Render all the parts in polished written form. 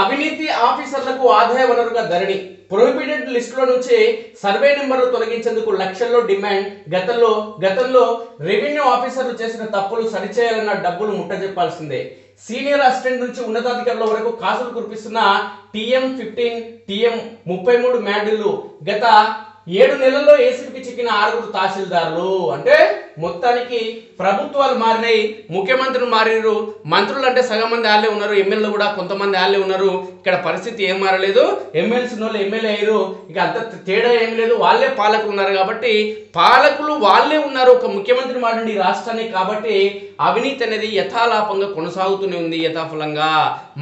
అవినీతి ఆఫీసర్లకు ఆదాయ వనరుగా ధరణి ప్రొహిబిటెడ్ లిస్టులో నుంచి సర్వే నెంబర్లు తొలగించేందుకు లక్షల్లో డిమాండ్. గతంలో రెవెన్యూ ఆఫీసర్లు చేసిన తప్పులు సరిచేయాలన్న డబ్బులు ముట్టజెప్పాల్సిందే. సీనియర్ అసిస్టెంట్ నుంచి ఉన్నతాధికారుల వరకు కాసులు కురిపిస్తున్న TM15 TM33 మ్యాడ్యూళ్లు. గత 7 నెలల్లో ఏసీబీకి చిక్కిన 6 తహసీల్దార్లు. అంటే మొత్తానికి ప్రభుత్వాలు మారినాయి, ముఖ్యమంత్రులు మారినారు, మంత్రులు అంటే సగం మంది వాళ్ళే ఉన్నారు, ఎమ్మెల్యేలు కూడా కొంతమంది వాళ్ళే ఉన్నారు. ఇక్కడ పరిస్థితి ఏం మారలేదు. ఎమ్మెల్సీ వాళ్ళు ఎమ్మెల్యే అయ్యారు, ఇక అంత తేడా ఏం లేదు, వాళ్ళే పాలకులు ఉన్నారు. కాబట్టి పాలకులు వాళ్ళే ఉన్నారు, ఒక ముఖ్యమంత్రి మారండి రాష్ట్రాన్ని. కాబట్టి అవినీతి అనేది యథాలాపంగా కొనసాగుతూనే ఉంది. యథాఫలంగా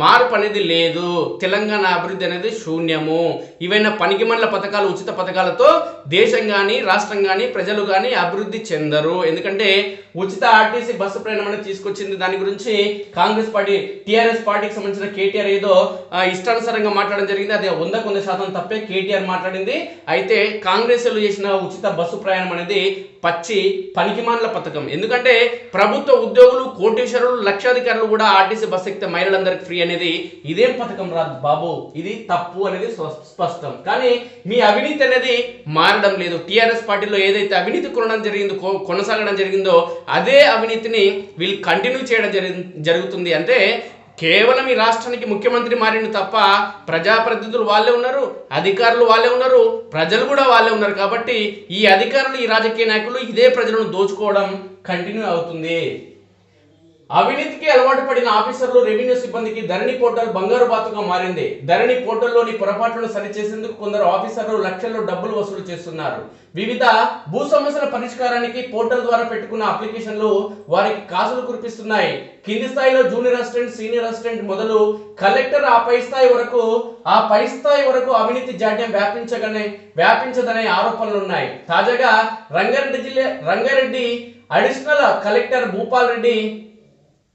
మార్పు అనేది లేదు. తెలంగాణ అభివృద్ధి అనేది శూన్యము. ఇవైనా పనికిమల్ల పథకాలు, ఉచిత పథకాలతో దేశం కానీ రాష్ట్రం కానీ ప్రజలు కానీ అభివృద్ధి చెందరు. ఎందుకంటే ఉచిత ఆర్టీసీ బస్సు ప్రయాణం అనేది తీసుకొచ్చింది. దాని గురించి కాంగ్రెస్ పార్టీ టీఆర్ఎస్ పార్టీకి సంబంధించిన కేటీఆర్ ఏదో ఇష్టానుసారంగా మాట్లాడడం జరిగింది. అది 100% తప్పే కేటీఆర్ మాట్లాడింది. అయితే కాంగ్రెస్ చేసిన ఉచిత బస్సు ప్రయాణం అనేది పచ్చి పనికిమాల పథకం. ఎందుకంటే ప్రభుత్వ ఉద్యోగులు, కోటీశ్వరులు, లక్షాధికారులు కూడా ఆర్టీసీ బస్ ఎక్కితే మహిళలందరికీ ఫ్రీ అనేది ఇదేం పథకం రాదు బాబు, ఇది తప్పు అనేది స్పష్టం. కానీ మీ అవినీతి అనేది మారడం లేదు. టీఆర్ఎస్ పార్టీలో ఏదైతే అవినీతి కొనసాగడం జరిగిందో అదే అవినీతిని వీళ్ళు కంటిన్యూ చేయడం జరుగుతుంది. అంటే కేవలం ఈ రాష్ట్రానికి ముఖ్యమంత్రి మారిన తప్ప ప్రజాప్రతినిధులు వాళ్ళే ఉన్నారు, అధికారులు వాళ్ళే ఉన్నారు, ప్రజలు కూడా వాళ్ళే ఉన్నారు. కాబట్టి ఈ అధికారులు, ఈ రాజకీయ నాయకులు ఇదే ప్రజలను దోచుకోవడం కంటిన్యూ అవుతుంది. అవినీతికి అలవాటు పడిన ఆఫీసర్లు, రెవెన్యూ సిబ్బందికి ధరణి పోర్టల్ బంగారు బాతుగా మారింది. ధరణి పోర్టల్లోని పొరపాట్లను సరిచేసేందుకు కొందరు ఆఫీసర్లు లక్షల్లో డబ్బులు వసూలు చేస్తున్నారు. వివిధ భూ సమస్యల పరిష్కారానికి పోర్టల్ ద్వారా పెట్టుకున్న అప్లికేషన్లు వారికి కాసులు కురిపిస్తున్నాయి. కింది స్థాయిలో జూనియర్ అసిస్టెంట్, సీనియర్ అసిస్టెంట్ మొదలు కలెక్టర్ ఆ పై స్థాయి వరకు అవినీతి జాడ్యం వ్యాపించదనే ఆరోపణలున్నాయి. తాజాగా Rangareddy additional collector Bhupal Reddy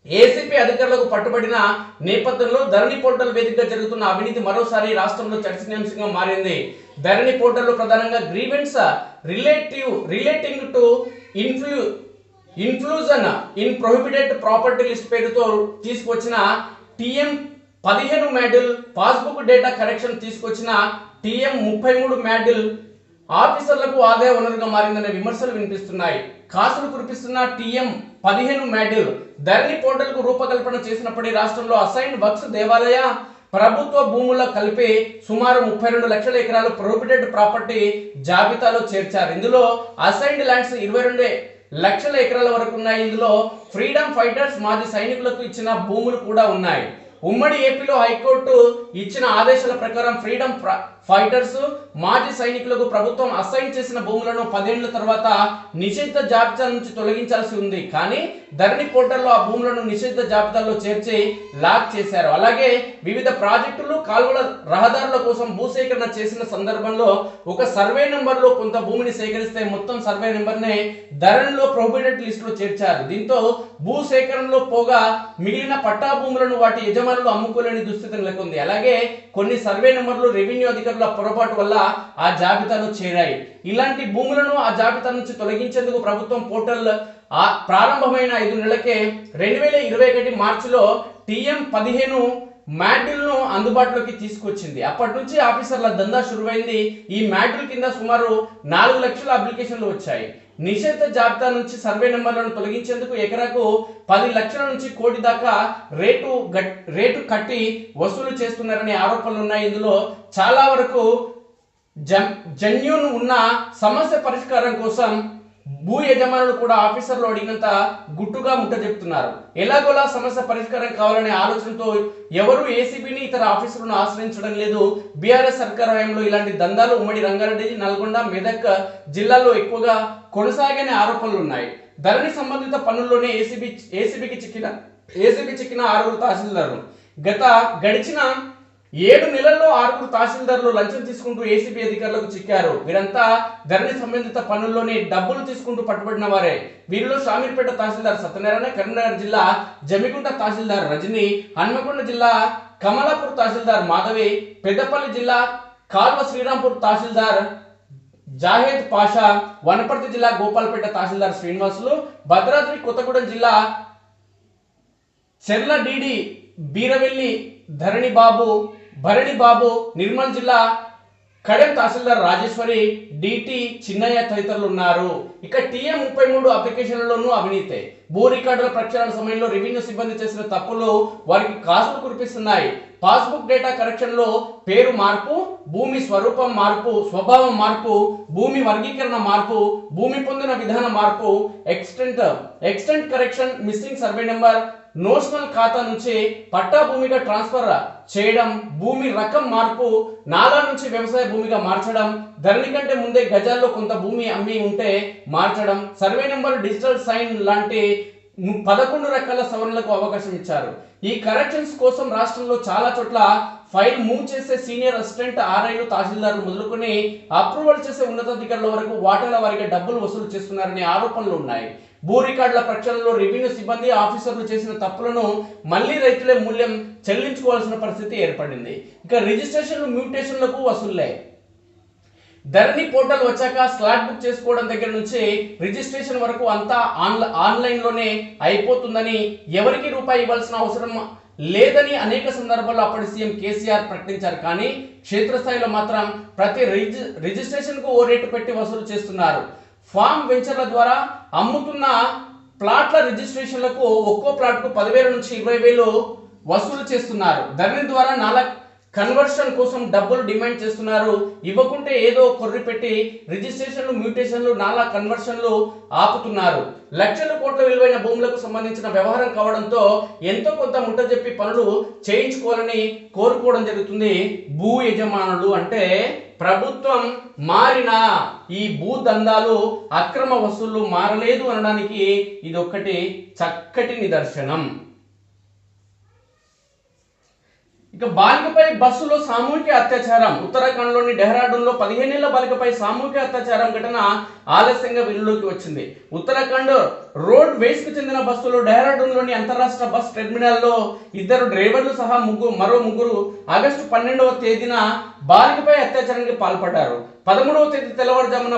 ACP అధికారులకు పట్టుబడిన నేపథ్యంలో ధరణి పోర్టల్ వేదికగా జరుగుతున్న అవినీతి మరోసారి రాష్ట్రంలో చర్చనీయాంశంగా మారింది. ధరణి పోర్టల్లో ప్రధానంగా grievance relating to inclusion in prohibited property list పేరుతో తీసుకొచ్చిన TM15 module, passbook data correction తీసుకొచ్చిన TM33 మాడ్యూల్ ఆఫీసర్లకు ఆదాయ వనరుగా మారిందనే విమర్శలు వినిపిస్తున్నాయి. కాసులు కురిపిస్తున్న TM15 మాడ్యూల్ ధరణి పోర్టల్కు రూపకల్పన చేసినప్పటి రాష్ట్రంలో అసైన్డ్ వర్క్స్, దేవాలయ, ప్రభుత్వ భూముల్లో కలిపి సుమారు 32 లక్షల ఎకరాలు ప్రొహిబిటెడ్ ప్రాపర్టీ జాబితాలో చేర్చారు. ఇందులో అసైన్డ్ ల్యాండ్స్ 22 లక్షల ఎకరాల వరకు ఉన్నాయి. ఇందులో ఫ్రీడమ్ ఫైటర్స్, మాజీ సైనికులకు ఇచ్చిన భూములు కూడా ఉన్నాయి. ఉమ్మడి ఏపీలో హైకోర్టు ఇచ్చిన ఆదేశాల ప్రకారం ఫ్రీడమ్ ఫైటర్స్, మాజీ సైనికులకు ప్రభుత్వం అసైన్ చేసిన భూములను 10 ఏళ్ల తర్వాత నిషిద్ధ జాబితా నుంచి తొలగించాల్సి ఉంది. కానీ ధరణి పోర్టల్లో ఆ భూములను నిషిద్ధ జాబితాలో చేర్చి లాక్ చేశారు. అలాగే వివిధ ప్రాజెక్టులు, కాలువల, రహదారుల కోసం భూసేకరణ చేసిన సందర్భంలో ఒక సర్వే నెంబర్లో కొంత భూమిని సేకరిస్తే మొత్తం సర్వే నెంబర్నే ధరణిలో ప్రొహిబిటెడ్ లిస్టులో చేర్చారు. దీంతో భూసేకరణలో పోగా మిగిలిన పట్టా భూములను వాటి యజమానులు అమ్ముకోలేని దుస్థితి నెలకొంది. అలాగే కొన్ని సర్వే నెంబర్లు రెవెన్యూ అధికారుల పొరపాటు వల్ల ఆ జాబితాలో చేరాయి. ఇలాంటి భూములను ఆ జాబితా నుంచి తొలగించేందుకు ప్రభుత్వం పోర్టల్ ప్రారంభమైన 5 నెలలకే 2021 మార్చిలో TM15 మాడ్యూల్ను అందుబాటులోకి తీసుకొచ్చింది. అప్పటి నుంచి ఆఫీసర్ల దందా షురువైంది. ఈ మాడ్యూల్ కింద సుమారు 4 లక్షల అప్లికేషన్లు వచ్చాయి. నిషేధ జాబితా నుంచి సర్వే నెంబర్లను తొలగించేందుకు ఎకరాకు 10 లక్షల నుంచి కోటి దాకా రేటు కట్టి వసూలు చేస్తున్నారనే ఆరోపణలు ఉన్నాయి. ఇందులో చాలా వరకు జెన్యూన్ ఉన్న సమస్య పరిష్కారం కోసం భూ యజమానులు కూడా ఆఫీసర్లు అడిగినంత గుట్టుగా ముట్ట చెప్తున్నారు. ఎలాగోలా సమస్య పరిష్కారం కావాలనే ఆలోచనతో ఎవరు ఏసీబీని, ఇతర ఆఫీసర్లను ఆశ్రయించడం లేదు. బీఆర్ఎస్ సర్కార్ హయాంలో ఇలాంటి దందాలు ఉమ్మడి రంగారెడ్డి, నల్గొండ, మెదక్ జిల్లాల్లో ఎక్కువగా కొనసాగనే ఆరోపణలు ఉన్నాయి. ధరణి సంబంధిత పనుల్లోనే ఏసీబీకి చిక్కిన 6 తహసీల్దార్లు. గడిచిన 7 నెలల్లో 6 తహసీల్దార్లు లంచం తీసుకుంటూ ఏసీబీ అధికారులకు చిక్కారు. వీరంతా ధరణి సంబంధిత పనుల్లోనే డబ్బులు తీసుకుంటూ పట్టుబడిన వారే. వీరిలో షామీర్పేట తహసీల్దార్ సత్యనారాయణ, కరీంనగర్ జిల్లా జమిగుంట తహసీల్దార్ రజని, హన్మకొండ జిల్లా కమలాపూర్ తహసీల్దార్ మాధవి, పెద్దపల్లి జిల్లా కాల్వ శ్రీరాంపూర్ తహసీల్దార్ జాహేద్ పాషా, వనపర్తి జిల్లా గోపాల్పేట తహసీల్దార్ శ్రీనివాసులు, భద్రాద్రి కొత్తగూడెం జిల్లా చెర్ల డీడీ బీరవెల్లి భరణి బాబు, నిర్మల్ జిల్లా కడెం తహసీల్దార్ రాజేశ్వరి, డిటి చిన్నయ్య తదితరులు ఉన్నారు. ఇక టీఎం 33 అప్లికేషన్లలోనూ అవినీతే. భూ రికార్డుల ప్రక్షాళన సమయంలో రెవెన్యూ సిబ్బంది చేసిన తప్పులు వారికి కాసులు కురిపిస్తున్నాయి. పాస్బుక్ డేటా కరెక్షన్ లో పేరు మార్పు, భూమి స్వరూపం మార్పు, స్వభావం మార్పు, భూమి వర్గీకరణ మార్పు, భూమి పొందిన విధాన మార్పు, extent correction, missing survey number, notional ఖాతా నుంచి పట్టా భూమిగా ట్రాన్స్ఫర్ చేయడం, భూమి రకం మార్పు, నాలా నుంచి వ్యవసాయ భూమిగా మార్చడం, ధరణి కంటే ముందే గజాల్లో కొంత భూమి అమ్మి ఉంటే మార్చడం, సర్వే నెంబర్, డిజిటల్ సైన్ లాంటి 11 రకాల సవరణలకు అవకాశం ఇచ్చారు. ఈ కరెక్షన్స్ కోసం రాష్ట్రంలో చాలా చోట్ల ఫైల్ మూవ్ చేసే సీనియర్ అసిస్టెంట్ ఆర్ఐలు, తహసీల్దార్లు మొదలుకొని అప్రూవల్ చేసే ఉన్నతాధికారుల వరకు వాటాల వారిగా డబ్బులు వసూలు చేస్తున్నారనే ఆరోపణలు ఉన్నాయి. భూ రికార్డుల ప్రక్షాళనలో రెవెన్యూ సిబ్బంది, ఆఫీసర్లు చేసిన తప్పులను మళ్లీ రైతులే మూల్యం చెల్లించుకోవాల్సిన పరిస్థితి ఏర్పడింది. ఇక రిజిస్ట్రేషన్లు, మ్యూటేషన్లకు వసూళ్లే. ధరణి పోర్టల్ వచ్చాక స్లాట్ బుక్ చేసుకోవడం దగ్గర నుంచి రిజిస్ట్రేషన్ వరకు అంతా ఆన్లైన్ లోనే అయిపోతుందని, ఎవరికి రూపాయి ఇవ్వాల్సిన అవసరం లేదని అనేక సందర్భాల్లో అప్పటి సీఎం కేసీఆర్ ప్రకటించారు. కానీ క్షేత్రస్థాయిలో మాత్రం ప్రతి రిజిస్ట్రేషన్ కు ఓ రేటు పెట్టి వసూలు చేస్తున్నారు. ఫామ్ వెంచర్ల ద్వారా అమ్ముతున్న ప్లాట్ల రిజిస్ట్రేషన్లకు ఒక్కో ప్లాట్కు 10,000 నుంచి 20,000 వసూలు చేస్తున్నారు. ధరణి ద్వారా కన్వర్షన్ కోసం డబ్బులు డిమాండ్ చేస్తున్నారు. ఇవ్వకుంటే ఏదో కొర్రి పెట్టి రిజిస్ట్రేషన్లు, మ్యూటేషన్లు, నాలా కన్వర్షన్లు ఆపుతున్నారు. లక్షల కోట్ల విలువైన భూములకు సంబంధించిన వ్యవహారం కావడంతో ఎంతో కొంత ముట్టజెప్పి పనులు చేయించుకోవాలని కోరుకోవడం జరుగుతుంది భూ యజమానులు. అంటే ప్రభుత్వం మారినా ఈ భూ దందాలు, అక్రమ వసూళ్లు మారలేదు అనడానికి ఇదొక్కటి చక్కటి నిదర్శనం. ఇక బాలికపై బస్సులో సామూహిక అత్యాచారం. ఉత్తరాఖండ్లోని డెహ్రాడూన్లో 15 ఏళ్ల బాలికపై సామూహిక అత్యాచారం ఘటన ఆలస్యంగా వెలుగులోకి వచ్చింది. ఉత్తరాఖండ్ రోడ్ వేస్ కు చెందిన బస్సులో డెహ్రాడూన్లోని అంతరాష్ట్ర బస్ టెర్మినల్లో 2 డ్రైవర్లు సహా మరో ముగ్గురు ఆగస్టు 12వ తేదీన బాలికపై అత్యాచారానికి పాల్పడ్డారు. 13వ తేదీ తెల్లవారుజామున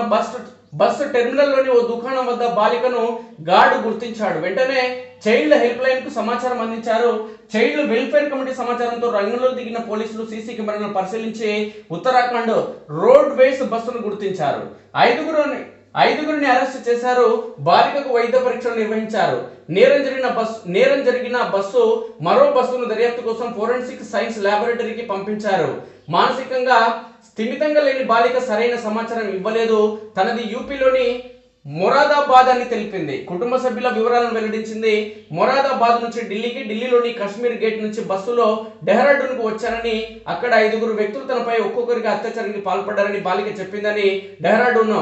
బస్సు టెర్మినల్లోని ఓ దుకాణం వద్ద బాలికను గార్డు గుర్తించాడు. వెంటనే చైల్డ్ హెల్ప్ లైన్ కు సమాచారం అందించారు. చైల్డ్ వెల్ఫేర్ కమిటీ సమాచారంతో రంగంలో దిగిన పోలీసులు సీసీ కెమెరాలను పరిశీలించి ఉత్తరాఖండ్ రోడ్ వేస్ బస్సును గుర్తించారు. ఐదుగురిని అరెస్ట్ చేశారు. బాలికకు వైద్య పరీక్షలు నిర్వహించారు. నేరం జరిగిన బస్సు మరో బస్సును దర్యాప్తు కోసం ఫోరెన్సిక్ సైన్స్ ల్యాబొరేటరీకి పంపించారు. మానసికంగా స్థిమితంగా లేని బాలిక సరైన సమాచారం ఇవ్వలేదు. తనది యూపీలోని మొరాదాబాద్ అని తెలిపింది. కుటుంబ సభ్యుల వివరాలను వెల్లడించింది. మొరాదాబాద్ నుంచి ఢిల్లీకి, ఢిల్లీలోని కశ్మీర్ గేట్ నుంచి బస్సులో డెహ్రాడూన్ కు వచ్చానని, అక్కడ 5 వ్యక్తులు తనపై ఒక్కొక్కరికి అత్యాచారానికి పాల్పడ్డారని బాలిక చెప్పిందని డెహ్రాడూన్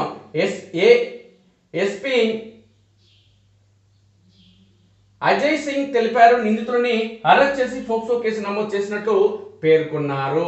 ఎస్పీ అజయ్ సింగ్ తెలిపారు. నిందితులని అరెస్ట్ చేసి పోక్సో కేసు నమోదు చేసినట్లు పేర్కొన్నారు.